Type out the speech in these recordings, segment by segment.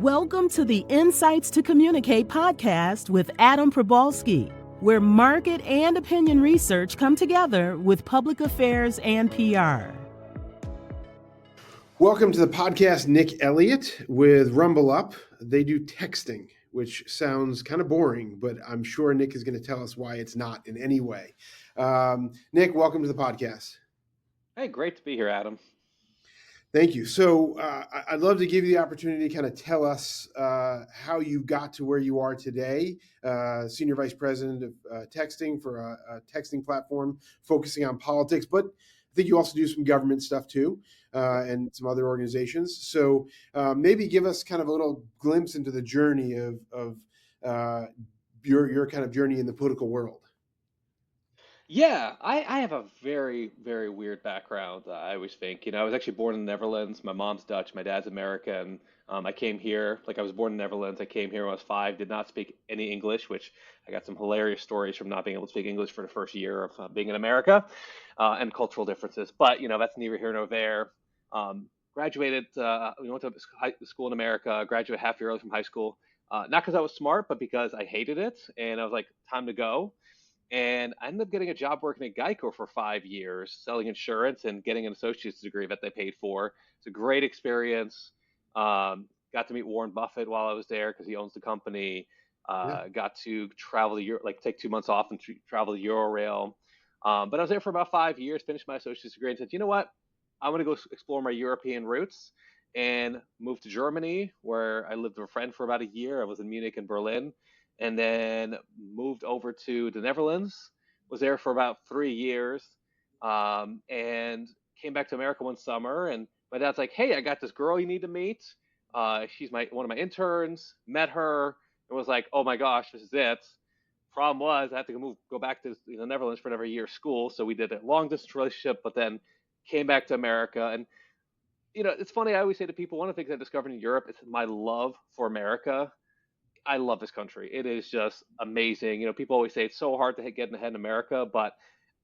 Welcome to the Insights to Communicate podcast with Adam Probalski, where market and opinion research come together with public affairs and PR. Welcome to the podcast, Nick Elliott with RumbleUp. They do texting, which sounds kind of boring, but I'm sure Nick is going to tell us why it's not in any way. Nick, welcome to the podcast. Hey, great to be here, Adam. Thank you. So I'd love to give you the opportunity to kind of tell us how you got to where you are today, Senior Vice President of texting for a texting platform focusing on politics, but I think you also do some government stuff too, and some other organizations. So maybe give us kind of a little glimpse into the journey of your kind of journey in the political world. Yeah, I have a very, very weird background. I always think, I was actually born in the Netherlands. My mom's Dutch, my dad's American. I came here, I was born in the Netherlands. I came here when I was 5, did not speak any English, which I got some hilarious stories from not being able to speak English for the first year of being in America, and cultural differences. But, that's neither here nor there. Graduated, we went to high school in America, graduated half year early from high school. Not because I was smart, but because I hated it. And I was like, time to go. And I ended up getting a job working at Geico for 5 years, selling insurance and getting an associate's degree that they paid for. It's a great experience. Got to meet Warren Buffett while I was there because he owns the company. Got to travel to Europe, take 2 months off and travel to Eurorail. But I was there for about 5 years, finished my associate's degree, and said, you know what? I want to go explore my European roots, and moved to Germany, where I lived with a friend for about a year. I was in Munich and Berlin. And then moved over to the Netherlands, was there for about 3 years, and came back to America one summer. And my dad's like, hey, I got this girl you need to meet. She's one of my interns, met her, and was like, oh my gosh, this is it. Problem was, I had to go back to the Netherlands for another year of school. So we did a long distance relationship, but then came back to America. And, it's funny, I always say to people, one of the things I discovered in Europe is my love for America. I love this country. It is just amazing. People always say it's so hard to get ahead in America, but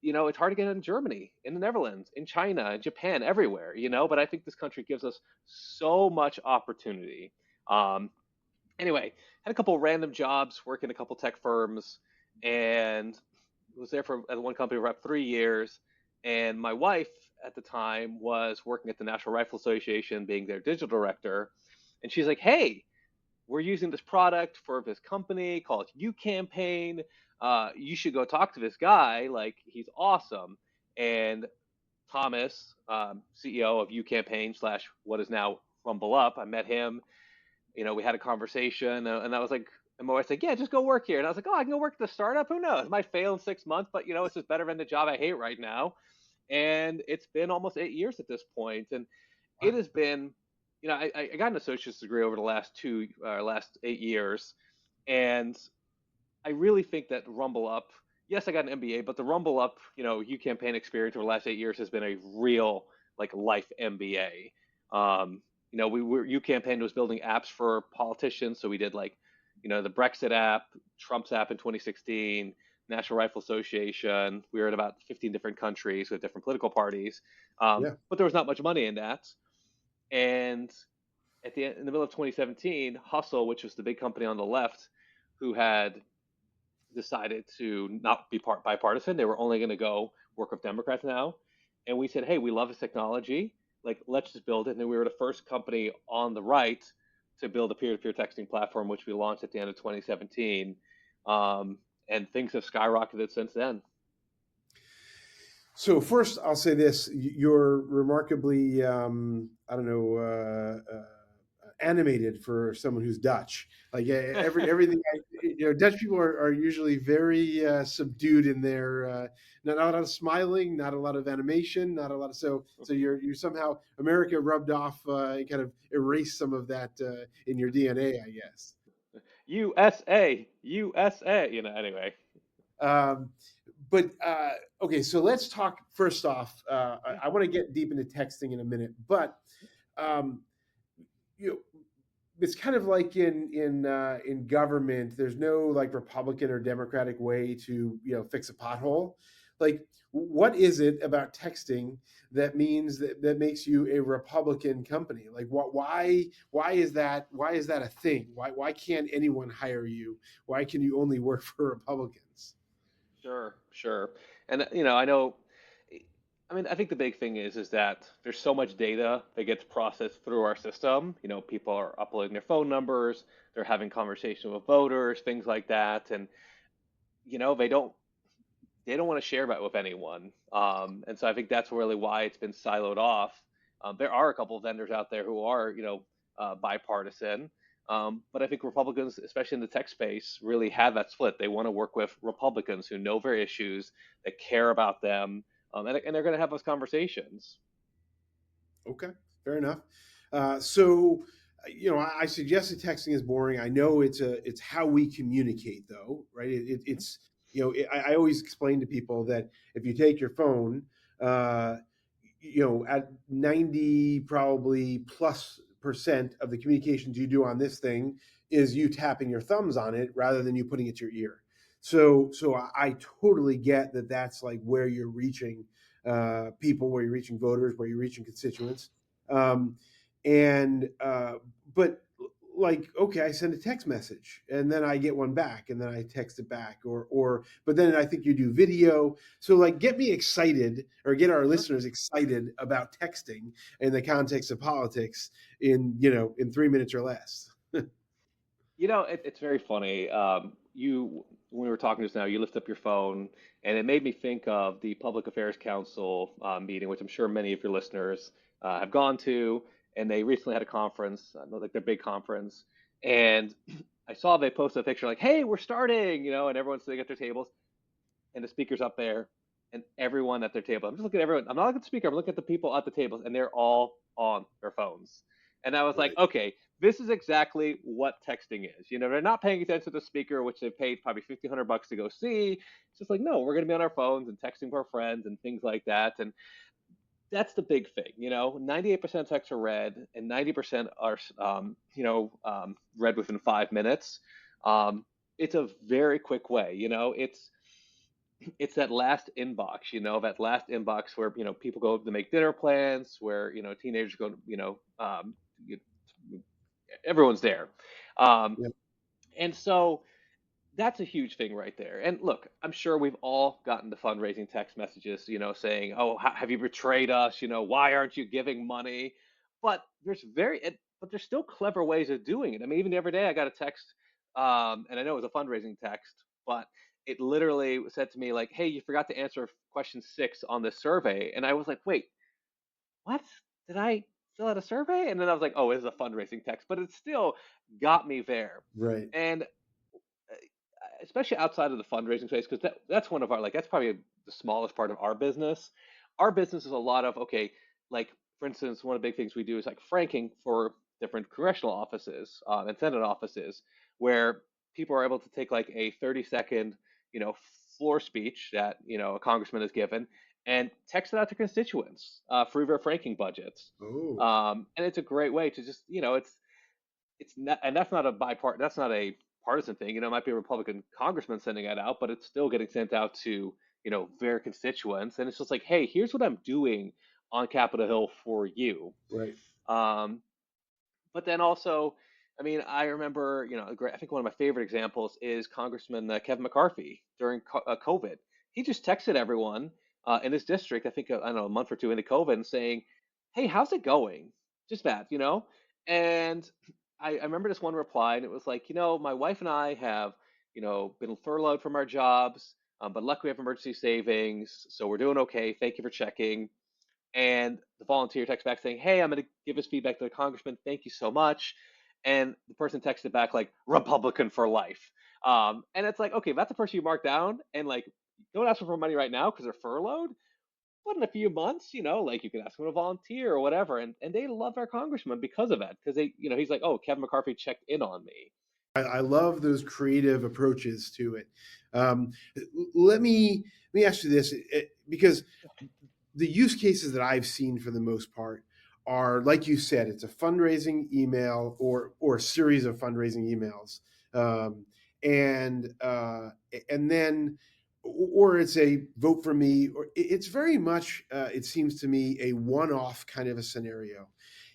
it's hard to get in Germany, in the Netherlands, in China, in Japan, everywhere. But I think this country gives us so much opportunity. Anyway, had a couple random jobs, working a couple tech firms, and was there at one company for about 3 years. And my wife at the time was working at the National Rifle Association, being their digital director. And she's like, hey, we're using this product for this company called UCampaign. You should go talk to this guy. He's awesome. And Thomas, CEO of UCampaign / what is now RumbleUp, I met him. We had a conversation, and I was like, and my wife's like, yeah, just go work here. And I was like, oh, I can go work at the startup. Who knows? It might fail in 6 months, but it's just better than the job I hate right now. And it's been almost 8 years at this point, and it has been. I got an associate's degree over the last 8 years, and I really think that RumbleUp, yes, I got an MBA, but the RumbleUp, UCampaign experience over the last 8 years has been a real life MBA. UCampaign was building apps for politicians, so we did the Brexit app, Trump's app in 2016, National Rifle Association. We were in about 15 different countries with different political parties, but there was not much money in that. And in the middle of 2017, Hustle, which was the big company on the left, who had decided to not be bipartisan, they were only going to go work with Democrats now. And we said, hey, we love this technology. Let's just build it. And then we were the first company on the right to build a peer-to-peer texting platform, which we launched at the end of 2017. And things have skyrocketed since then. So first, I'll say this: you're remarkably, animated for someone who's Dutch. Everything, Dutch people are usually very subdued in their, not a lot of smiling, not a lot of animation, not a lot of so you're somehow America rubbed off, kind of erased some of that in your DNA, I guess. USA, anyway. But okay, so let's talk first off. I want to get deep into texting in a minute, but it's kind of like in government. There's no Republican or Democratic way to fix a pothole. like, what is it about texting that means that makes you a Republican company? Like, why is that a thing? Why can't anyone hire you? Why can you only work for Republicans? Sure, sure. And I know, I mean, I think the big thing is that there's so much data that gets processed through our system. People are uploading their phone numbers, they're having conversation with voters, things like that, and you know, they don't they don't want to share that with anyone. And so I think that's really why it's been siloed off. There are a couple of vendors out there who are, bipartisan. But I think Republicans, especially in the tech space, really have that split. They want to work with Republicans who know their issues, that care about them, and they're going to have those conversations. Okay, fair enough. So, I suggested texting is boring. I know it's how we communicate, though, right? It's I always explain to people that if you take your phone, uh, at 90 probably plus percent of the communications you do on this thing is you tapping your thumbs on it rather than you putting it to your ear. So I totally get that that's like where you're reaching people, where you're reaching voters, where you're reaching constituents. Um, and but like, okay, I send a text message and then I get one back and then I text it back, but then I think you do video. So like, get me excited, or get our Sure. listeners excited about texting in the context of politics in 3 minutes or less. It's very funny. When we were talking just now, you lift up your phone, and it made me think of the Public Affairs Council meeting, which I'm sure many of your listeners have gone to. And they recently had a conference, like their big conference, and I saw they posted a picture like, "Hey, we're starting," and everyone's sitting at their tables, and the speaker's up there, and everyone at their table. I'm just looking at everyone. I'm not looking at the speaker. I'm looking at the people at the tables, and they're all on their phones. And I was like, Right. okay, this is exactly what texting is. They're not paying attention to the speaker, which they paid probably $1,500 to go see. It's just like, no, we're going to be on our phones and texting with our friends and things like that. And that's the big thing. 98% of texts are read, and 90% are, read within 5 minutes. Um, it's a very quick way. It's that last inbox, that last inbox where, people go to make dinner plans, where, teenagers go, you, everyone's there. Um, Yeah. and so that's a huge thing right there. And look, I'm sure we've all gotten the fundraising text messages, saying, "Oh, have you betrayed us? Why aren't you giving money?" But there's still clever ways of doing it. I mean, even the other day, I got a text, and I know it was a fundraising text, but it literally said to me like, "Hey, you forgot to answer question 6 on this survey," and I was like, "Wait, what? Did I fill out a survey?" And then I was like, "Oh, it's a fundraising text," but it still got me there. Right. And especially outside of the fundraising space, because that's one of our, like, that's probably the smallest part of our business. Our business is a lot of, okay, like, for instance, one of the big things we do is like franking for different congressional offices and senate offices, where people are able to take like a 30-second you know floor speech that a congressman has given and text it out to constituents through their franking budgets. Oh, And it's a great way to just, it's not, and that's not a that's not a partisan thing. It might be a Republican congressman sending that out, but it's still getting sent out to their constituents, and it's just like, hey, here's what I'm doing on Capitol Hill for you. right. Um, but then also, I mean, I remember, I think one of my favorite examples is Congressman Kevin McCarthy during COVID. He just texted everyone in his district, I think, I don't know, a month or two into COVID, and saying, "Hey, how's it going?" Just that. And I remember this one reply, and it was like, my wife and I have, been furloughed from our jobs, but luckily we have emergency savings, so we're doing okay. Thank you for checking. And the volunteer texts back saying, "Hey, I'm going to give his feedback to the congressman. Thank you so much." And the person texted back like, "Republican for life." And it's like, okay, that's a person you mark down, and like, don't ask them for money right now because they're furloughed. But in a few months, like, you can ask them to volunteer or whatever. And they love our congressman because of that, because he's like, "Oh, Kevin McCarthy checked in on me." I love those creative approaches to it. Um, let me ask you this, because the use cases that I've seen for the most part are, like you said, it's a fundraising email or a series of fundraising emails, um, and then or it's a vote for me, or it's very much, it seems to me, a one-off kind of a scenario.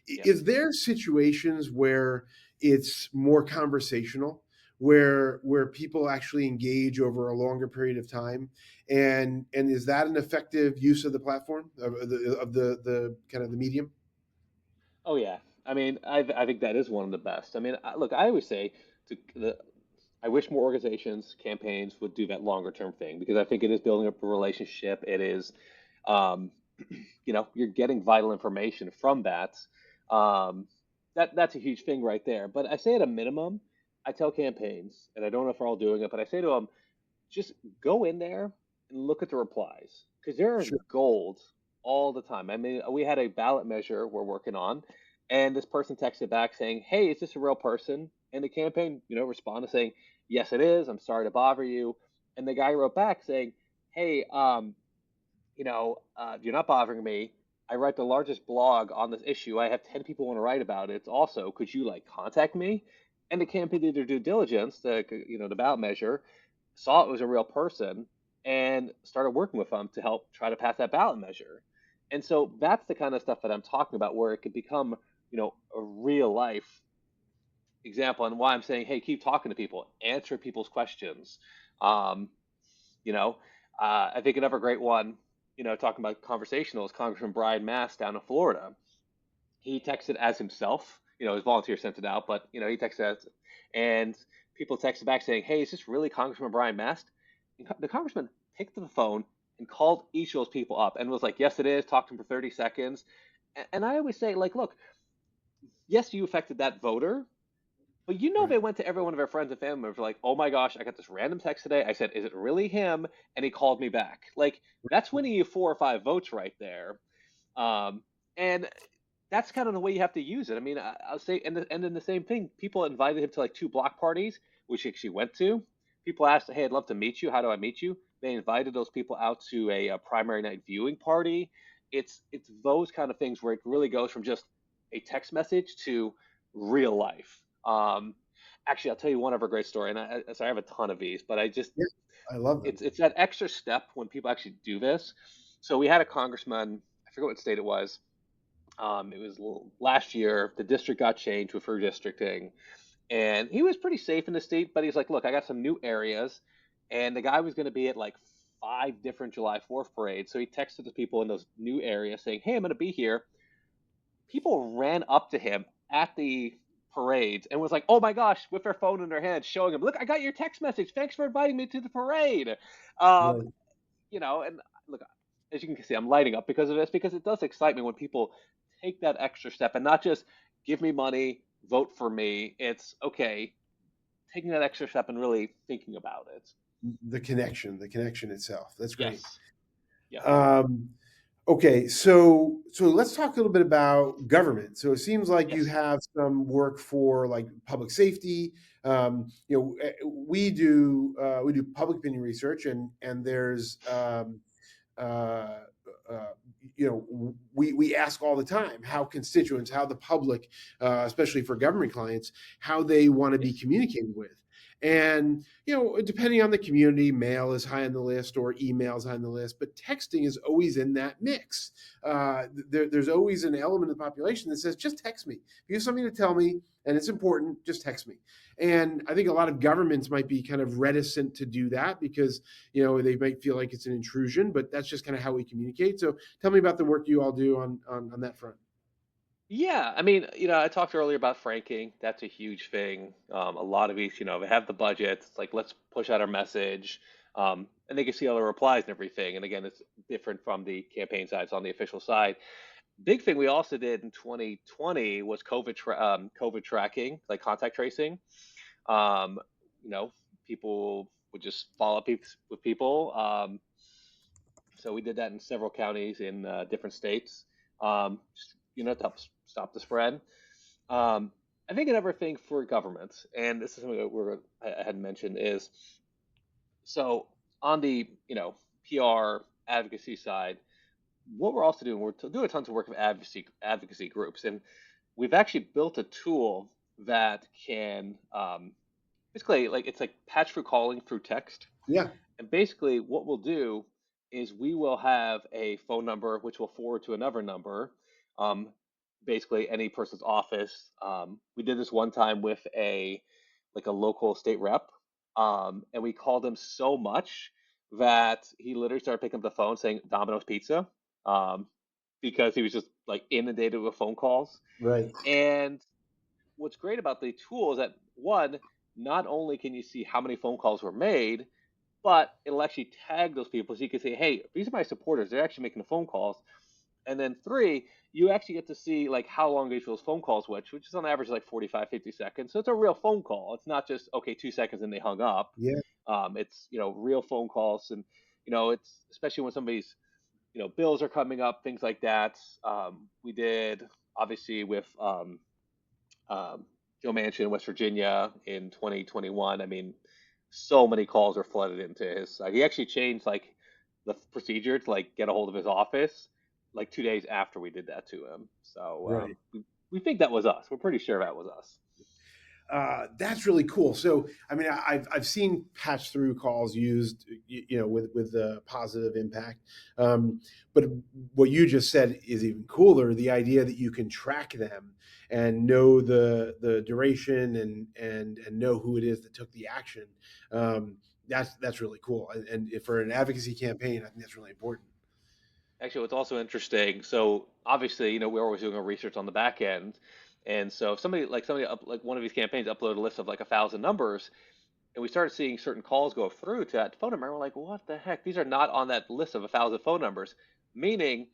Yeah. Is there situations where it's more conversational, where people actually engage over a longer period of time, and is that an effective use of the platform, of the kind of the medium? Oh yeah. I mean, I think that is one of the best. I mean, look, I always say I wish more organizations, campaigns would do that longer term thing because I think it is building up a relationship. It is, um, you're getting vital information from that. Um, that's a huge thing right there. But I say at a minimum, I tell campaigns, and I don't know if we're all doing it, but I say to them, just go in there and look at the replies because there is Sure. gold all the time. I mean, we had a ballot measure we're working on, and this person texted back saying, "Hey, is this a real person?" And the campaign, responded saying, "Yes, it is. I'm sorry to bother you." And the guy wrote back saying, "Hey, you're not bothering me. I write the largest blog on this issue. I have 10 people want to write about it. Also, could you like contact me?" And the campaign did their due diligence, the ballot measure, saw it was a real person, and started working with them to help try to pass that ballot measure. And so that's the kind of stuff that I'm talking about, where it could become, a real life example, and why I'm saying, hey, keep talking to people, answer people's questions. Um, you know, I think another great one, talking about conversational, is Congressman Brian Mast down in Florida. He texted as himself. His volunteer sent it out, but he texted as, and people texted back saying, "Hey, is this really Congressman Brian Mast?" And the congressman picked up the phone and called each of those people up and was like, "Yes, it is." Talked to him for 30 seconds, and I always say, like, look, yes, you affected that voter, but Right. they went to every one of their friends and family members like, "Oh my gosh, I got this random text today." I said, "Is it really him?" And he called me back. Like, that's winning you 4 or 5 votes right there. Um, and that's kind of the way you have to use it. I mean, I'll say, and then the same thing. People invited him to like 2 block parties, which he actually went to. People asked, "Hey, I'd love to meet you. How do I meet you?" They invited those people out to a primary night viewing party. It's those kind of things where it really goes from just a text message to real life. Actually, I'll tell you one other great story, and I have a ton of these, but Yeah, I love them. it's that extra step when people actually do this. So we had a congressman, I forget what state it was. It was last year. The district got changed with redistricting, and he was pretty safe in the state. But he's like, "Look, I got some new areas," and the guy was going to be at like 5 different July 4th parades. So he texted the people in those new areas saying, "Hey, I'm going to be here." People ran up to him at the parades and was like, "Oh my gosh," with their phone in their hands, showing him, "Look, I got your text message. Thanks for inviting me to the parade." Um, Right. and look, as you can see, I'm lighting up because of this, because it does excite me when people take that extra step and not just give me money, vote for me. It's okay, taking that extra step and really thinking about it. The connection itself. That's great. Yes. Yep. Um, okay, so let's talk a little bit about government. So it seems like you Yes. have some work for like public safety. We do public opinion research, and there's uh, uh, we ask all the time how constituents, how the public, especially for government clients, how they want to be Yes. communicated with. And depending on the community, mail is high on the list or email is high on the list, but texting is always in that mix. There's always an element of the population that says, just text me. If you have something to tell me and it's important, just text me. And I think a lot of governments might be kind of reticent to do that because they might feel like it's an intrusion, but that's just kind of how we communicate. So tell me about the work you all do on that front. Yeah, I mean, I talked earlier about franking. That's a huge thing. A lot of these, they have the budget. It's like, let's push out our message. And they can see all the replies and everything. And again, it's different from the campaign side. It's on the official side. Big thing we also did in 2020 was COVID tracking, like contact tracing. Um, you know, People would just follow up with people. So we did that in several counties in different states, to help stop the spread. Um, I think another thing for governments, and this is something that I had mentioned, is so on the PR advocacy side, what we're also doing, we're doing tons of work with advocacy groups, and we've actually built a tool that can basically, like, it's like patch through calling through text. Yeah. And basically, what we'll do is we will have a phone number which will forward to another number, um, basically any person's office. We did this one time with a local state rep, and we called him so much that he literally started picking up the phone saying Domino's Pizza, um, because he was just like inundated with phone calls. Right. And what's great about the tool is that one, not only can you see how many phone calls were made, but it'll actually tag those people so you can say, hey, these are my supporters. They're actually making the phone calls. And then three, you actually get to see like how long each of those phone calls which is on average like 45, 50 seconds. So it's a real phone call. It's not just, okay, 2 seconds and they hung up. Yeah. It's, real phone calls. And, it's especially when somebody's, bills are coming up, things like that. We did obviously with, um, Joe Manchin in West Virginia in 2021. I mean, so many calls were flooded into his. He actually changed like the procedure to like get a hold of his office like 2 days after we did that to him. So Right. we think that was us. We're pretty sure that was us. That's really cool. So, I mean, I've seen patch through calls used, with a positive impact. But what you just said is even cooler. The idea that you can track them and know the duration and know who it is that took the action. That's really cool. And for an advocacy campaign, I think that's really important. Actually, what's also interesting, so obviously, we're always doing our research on the back end. And so if somebody like one of these campaigns uploaded a list of like 1,000 numbers, and we started seeing certain calls go through to that phone number. And we're like, what the heck? These are not on that list of 1,000 phone numbers. Meaning,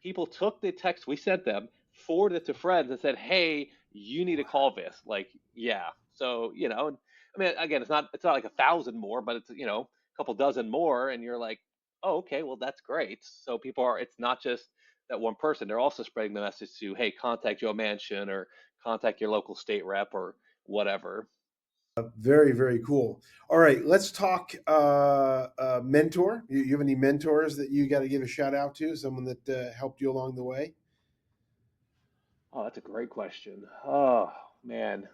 people took the text we sent them, forwarded it to friends, and said, "Hey, you need to call this." Like, yeah. So I mean, again, it's not like 1,000 more, but it's a couple dozen more, and you're like, oh, okay, well, that's great. So people are. It's not just that one person. They're also spreading the message to, hey, contact Joe Manchin or contact your local state rep or whatever. Very, very cool. All right, let's talk mentor. You have any mentors that you got to give a shout out to? Someone that helped you along the way? Oh, that's a great question. Oh man,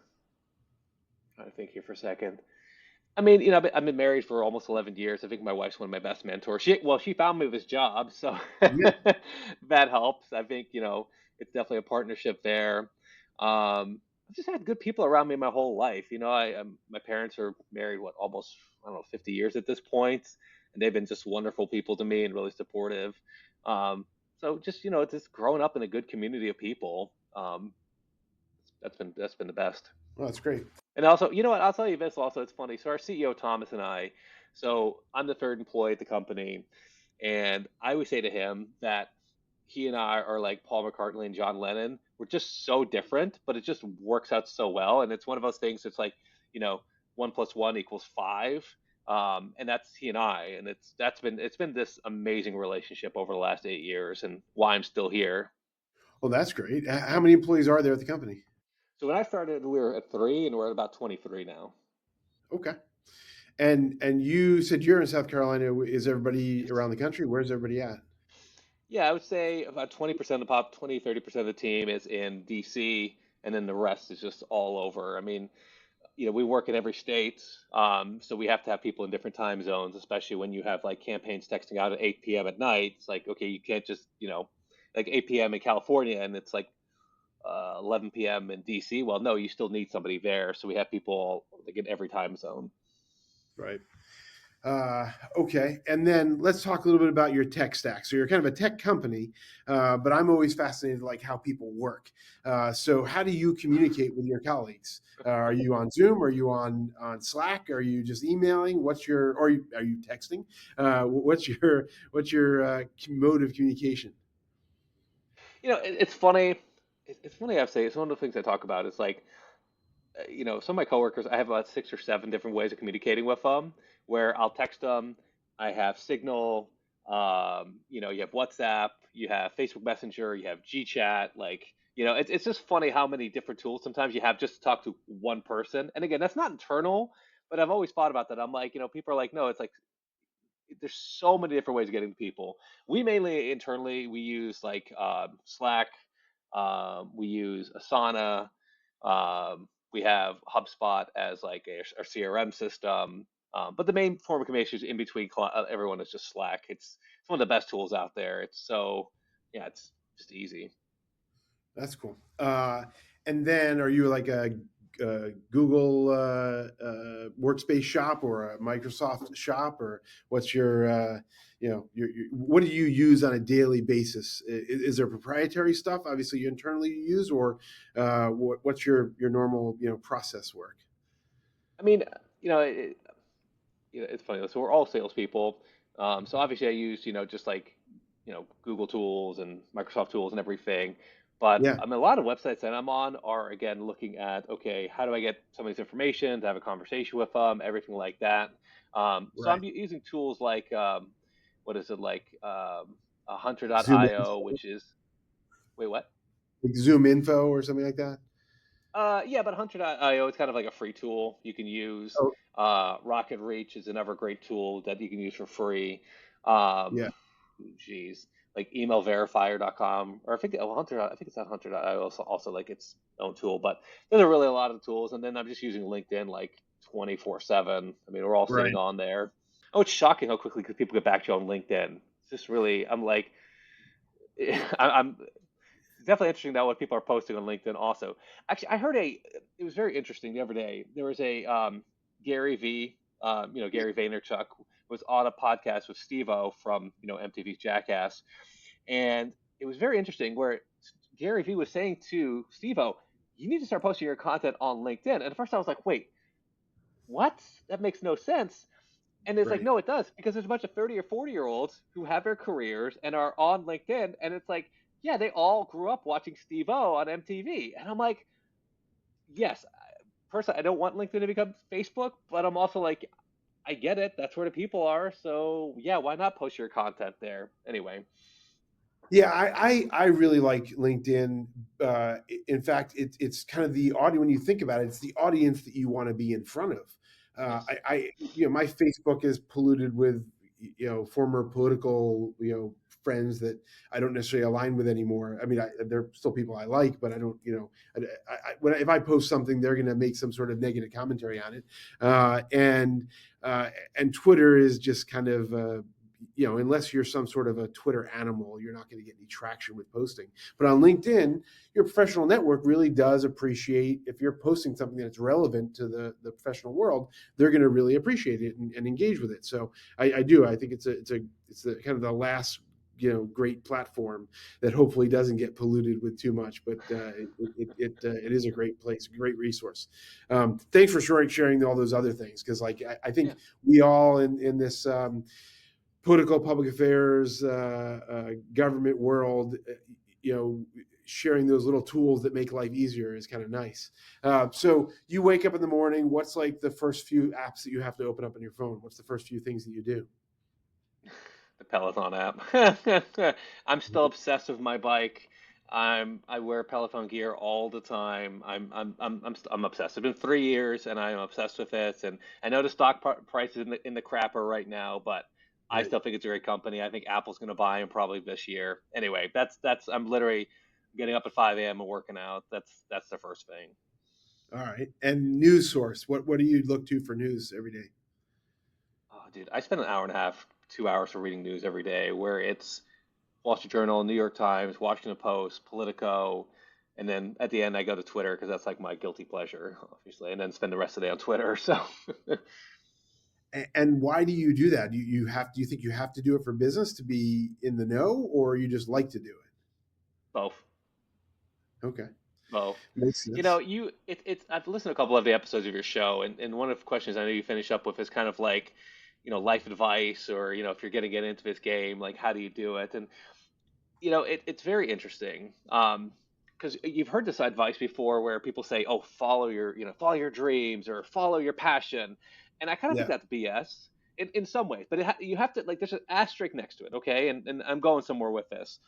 trying to think here for a second. I mean, I've been married for almost 11 years. I think my wife's one of my best mentors. She found me this job, so Yeah. that helps. I think, it's definitely a partnership there. I've just had good people around me my whole life. My parents are married, what, almost, I don't know, 50 years at this point, and they've been just wonderful people to me and really supportive. Um, so just, just growing up in a good community of people, that's been the best. Well, that's great. And also, you know what? I'll tell you this also, it's funny. So our CEO Thomas and I, so I'm the third employee at the company, and I always say to him that he and I are like Paul McCartney and John Lennon. We're just so different, but it just works out so well. And it's one of those things that's like, you know, 1 + 1 = 5. And that's he and I, and it's been this amazing relationship over the last 8 years, and why I'm still here. Well, that's great. How many employees are there at the company? So when I started, we were at 3, and we're at about 23 now. Okay. And you said you're in South Carolina. Is everybody around the country? Where's everybody at? Yeah, I would say about 20% of the 30% of the team is in DC, and then the rest is just all over. I mean, we work in every state, so we have to have people in different time zones, especially when you have like campaigns texting out at 8 p.m. at night. It's like, okay, you can't just, like 8 p.m. in California and it's like 11 p.m. in DC. Well, no, you still need somebody there. So we have people like in every time zone. Right. Okay, and then let's talk a little bit about your tech stack. So you're kind of a tech company, but I'm always fascinated like how people work. So how do you communicate with your colleagues? Are you on Zoom? Are you on Slack? Are you just emailing? Are you texting? What's your mode of communication? It's funny. It's funny. I say it's one of the things I talk about. It's like, some of my coworkers, I have about 6 or 7 different ways of communicating with them, where I'll text them. I have Signal, you have WhatsApp, you have Facebook Messenger, you have GChat. Like, it's just funny how many different tools sometimes you have just to talk to one person. And again, that's not internal, but I've always thought about that. I'm like, people are like, no, it's like there's so many different ways of getting to people. We mainly internally we use like Slack, we use Asana, we have HubSpot as like our CRM system. But the main form of communication is in between everyone is just Slack. It's one of the best tools out there. Yeah, it's just easy. That's cool. And then, are you like a Google workspace shop or a Microsoft shop, or what's your what do you use on a daily basis? Is there proprietary stuff, obviously you internally use, or what's your normal process work? I mean, you know, it, it's funny. So we're all salespeople. So obviously I use, just like, Google tools and Microsoft tools and everything. But Yeah, I mean, a lot of websites that I'm on are, again, looking at, okay, how do I get somebody's information to have a conversation with them, everything like that. So right. I'm using tools like, what is it, like Zoom hunter.io, info, which is, wait, what? like Zoom info or something like that. Yeah, but hunter.io is kind of like a free tool you can use. Oh, Rocket Reach is another great tool that you can use for free. Um, yeah, geez, like emailverifier.com, or I think it's on hunter.io also like its own tool, but there's really a lot of tools. And then I'm just using LinkedIn like 24/7. I mean, we're all sitting right. on there. Oh, it's shocking how quickly people get back to you on LinkedIn. It's just really, I'm like, I'm it's definitely interesting now what people are posting on LinkedIn also. Actually, it was very interesting the other day. There was a Gary V, Yeah, Gary Vaynerchuk was on a podcast with Steve-O from, MTV's Jackass. And it was very interesting where Gary V was saying to Steve-O, you need to start posting your content on LinkedIn. And at first I was like, wait, what? That makes no sense. And it's like, right. no, it does, because there's a bunch of 30 or 40-year-olds who have their careers and are on LinkedIn. And it's like, yeah, they all grew up watching Steve O on MTV. And I'm like, yes, personally, I don't want LinkedIn to become Facebook, but I'm also like, I get it. That's where the people are. So yeah, why not post your content there? Anyway, Yeah, I really like LinkedIn. In fact, it's kind of the audience. When you think about it, it's the audience that you want to be in front of. yes. My Facebook is polluted with former political friends that I don't necessarily align with anymore. I mean, they're still people I like, but I don't if I post something, they're going to make some sort of negative commentary on it, uh, and Twitter is just kind of unless you're some sort of a Twitter animal, you're not going to get any traction with posting. But on LinkedIn, your professional network really does appreciate if you're posting something that's relevant to the professional world, they're going to really appreciate it and engage with it. So I do. I think it's the kind of the last great platform that hopefully doesn't get polluted with too much, but it is a great place, a great resource. Thanks for sharing all those other things, because like I think Yeah. we all in this political, public affairs, government world, sharing those little tools that make life easier is kind of nice. So you wake up in the morning. What's like the first few apps that you have to open up on your phone? What's the first few things that you do? The Peloton app. I'm still obsessed with my bike. I wear Peloton gear all the time. I'm obsessed. It's been 3 years, and I'm obsessed with it. And I know the stock price is in the crapper right now, but I Right. still think it's a great company. I think Apple's going to buy them probably this year. Anyway, that's I'm literally getting up at 5 a.m. and working out. That's the first thing. All right. And news source. What do you look to for news every day? Oh, dude, I spend an hour and a half, 2 hours for reading news every day, where it's Wall Street Journal, New York Times, Washington Post, Politico, and then at the end I go to Twitter because that's like my guilty pleasure, obviously, and then spend the rest of the day on Twitter. So And why do you do that? Do you think you have to do it for business to be in the know, or you just like to do both, it? Okay. both. Makes You know, sense. it's I've listened to a couple of the episodes of your show, and one of the questions I know you finish up with is kind of like, life advice, or if you're going to get into this game, like how do you do it? And it's very interesting. Because you've heard this advice before where people say, "Oh, follow your dreams or follow your passion," and I kind of think Yeah. that's BS in some ways. But you have to, like, there's an asterisk next to it, okay? And I'm going somewhere with this.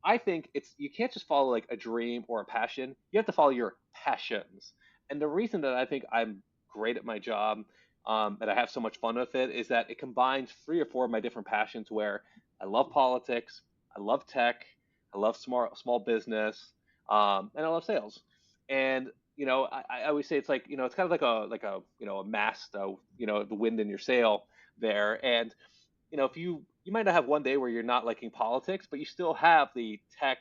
I think you can't just follow like a dream or a passion. You have to follow your passions. And the reason that I think I'm great at my job, and I have so much fun with it, is that it combines three or four of my different passions. Where I love politics, I love tech, I love small business, and I love sales. And I always say it's like, it's kind of like a mast, the wind in your sail there. And, if you might not have one day where you're not liking politics, but you still have the tech,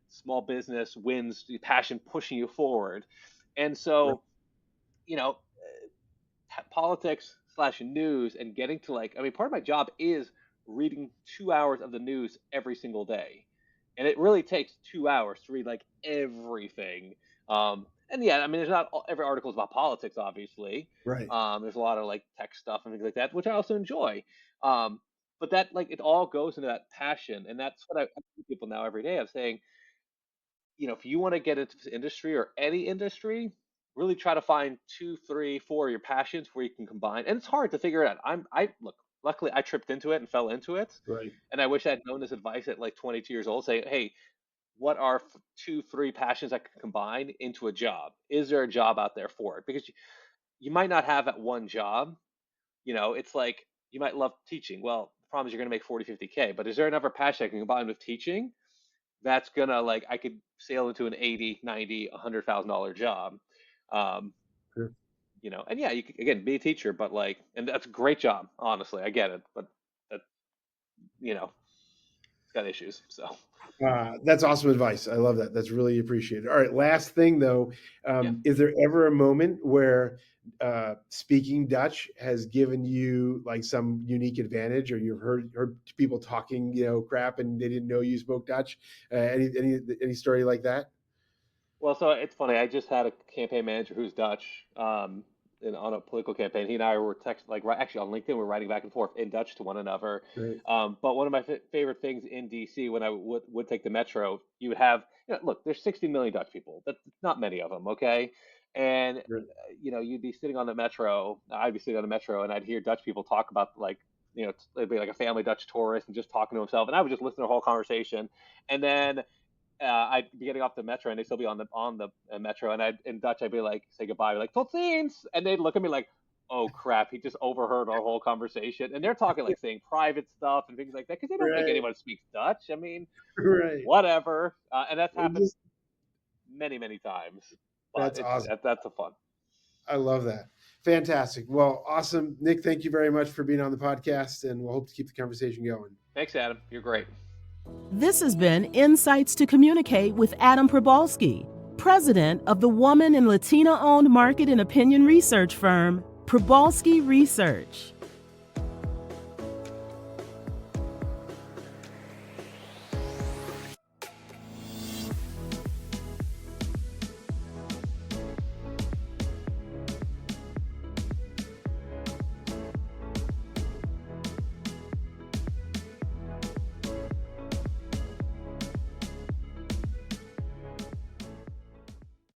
small business wins, the passion pushing you forward. And Right. so, you know, politics slash news and getting to part of my job is reading 2 hours of the news every single day. And it really takes 2 hours to read like everything. And yeah, there's not every article is about politics, obviously. Right. There's a lot of like tech stuff and things like that, which I also enjoy. Um, but that it all goes into that passion. And that's what I tell people now every day. I'm saying, if you want to get into this industry or any industry, really try to find two, three, four of your passions where you can combine. And it's hard to figure it out. I look, luckily I tripped into it and fell into it. Right. And I wish I had known this advice at like 22 years old. Say, hey, what are two, three passions I can combine into a job? Is there a job out there for it? Because you might not have that one job. It's like you might love teaching. Well, the problem is you're going to make 40, 50K. But is there another passion I can combine with teaching that's gonna I could sail into an 80, 90, $100,000 job. Um, Sure. and yeah, you could, again, be a teacher, but and that's a great job, honestly. I get it, but that, it's got issues. So That's awesome advice. I love that. That's really appreciated. All right. Last thing though, yeah. is there ever a moment where speaking Dutch has given you like some unique advantage, or you've heard people talking, crap, and they didn't know you spoke Dutch? Any story like that? Well, so it's funny. I just had a campaign manager who's Dutch, on a political campaign. He and I were actually on LinkedIn. We're writing back and forth in Dutch to one another. Right. But one of my favorite things in DC when I would take the metro, you would have, look, there's 60 million Dutch people. That's not many of them, okay? And Right. you'd be sitting on the metro. I'd be sitting on the metro, and I'd hear Dutch people talk about it'd be like a family Dutch tourist and just talking to himself, and I would just listen to the whole conversation, and then I'd be getting off the metro and they'd still be on the metro, and in Dutch I'd be like, say goodbye, like tot ziens, and they'd look at me like, oh crap, he just overheard our whole conversation, and they're talking like saying private stuff and things like that because they don't think Right. anyone speaks Dutch. Right. Whatever, and that's It happened just, many many times, but that's awesome. that's a fun. I love that. Fantastic. Well, awesome. Nick, thank you very much for being on the podcast, and we'll hope to keep the conversation going. Thanks, Adam. You're great. This has been Insights to Communicate with Adam Probalski, president of the woman and Latina-owned market and opinion research firm, Probalski Research.